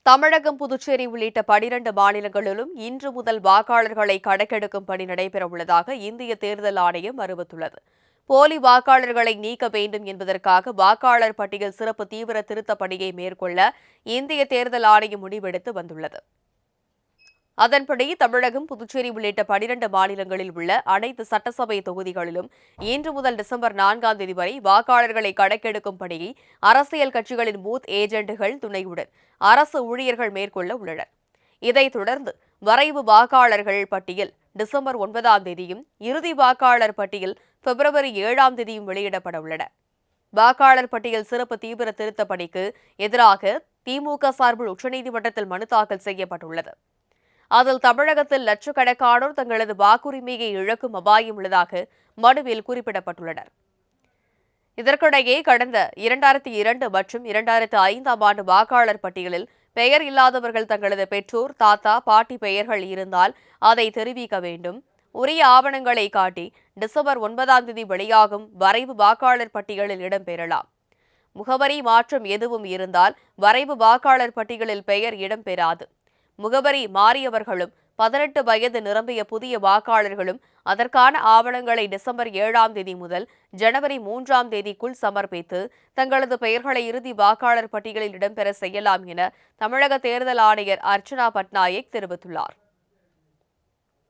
தமிழகம், புதுச்சேரி உள்ளிட்ட 12 மாநிலங்களிலும் இன்று முதல் வாக்காளர்களை கணக்கெடுக்கும் பணி நடைபெறவுள்ளதாக இந்திய தேர்தல் ஆணையம் அறிவித்துள்ளது. போலி வாக்காளர்களை நீக்க வேண்டும் என்பதற்காக வாக்காளர் பட்டியல் சிறப்பு தீவிர திருத்தப் பணியை மேற்கொள்ள இந்திய தேர்தல் ஆணையம் முடிவெடுத்து வந்துள்ளது. அதன்படி தமிழகம், புதுச்சேரி உள்ளிட்ட 12 மாநிலங்களில் உள்ள அனைத்து சட்டசபை தொகுதிகளிலும் இன்று முதல் டிசம்பர் 4ஆம் தேதி வரை வாக்காளர்களை கணக்கெடுக்கும் பணியை அரசியல் கட்சிகளின் பூத் ஏஜென்ட்டுகள் துணையுடன் அரசு ஊழியர்கள் மேற்கொள்ள உள்ளனர். இதைத் தொடர்ந்து வரைவு வாக்காளர்கள் பட்டியல் டிசம்பர் 9ஆம் தேதியும், இறுதி வாக்காளர் பட்டியல் பிப்ரவரி 7ஆம் தேதியும் வெளியிடப்பட உள்ளன. வாக்காளர் பட்டியல் சிறப்பு தீவிர திருத்தப் பணிக்கு எதிராக திமுக சார்பில் உச்சநீதிமன்றத்தில் மனு தாக்கல் செய்யப்பட்டுள்ளது. அதில் தமிழகத்தில் லட்சக்கணக்கானோர் தங்களது வாக்குரிமையை இழக்கும் அபாயம் உள்ளதாக மனுவில் குறிப்பிடப்பட்டுள்ளனர். இதற்கிடையே கடந்த 2002 மற்றும் 2005ஆம் ஆண்டு வாக்காளர் பட்டியலில் பெயர் இல்லாதவர்கள் தங்களது பெற்றோர், தாத்தா, பாட்டி பெயர்கள் இருந்தால் அதை தெரிவிக்க வேண்டும். உரிய ஆவணங்களை காட்டி டிசம்பர் 9ஆம் தேதி வெளியாகும் வரைவு வாக்காளர் பட்டியலில் இடம்பெறலாம். முகவரி மாற்றம் எதுவும் இருந்தால் வரைவு வாக்காளர் பட்டியலில் பெயர் இடம்பெறாது. முகவரி மாறியவர்களும் 18 வயது நிரம்பிய புதிய வாக்காளர்களும் அதற்கான ஆவணங்களை டிசம்பர் 7ஆம் தேதி முதல் ஜனவரி 3ஆம் தேதிக்குள் சமர்ப்பித்து தங்களது பெயர்களை இறுதி வாக்காளர் பட்டியலில் இடம்பெற செய்யலாம் என தமிழக தேர்தல் ஆணையர் அர்ச்சனா பட்நாயக் தெரிவித்துள்ளார்.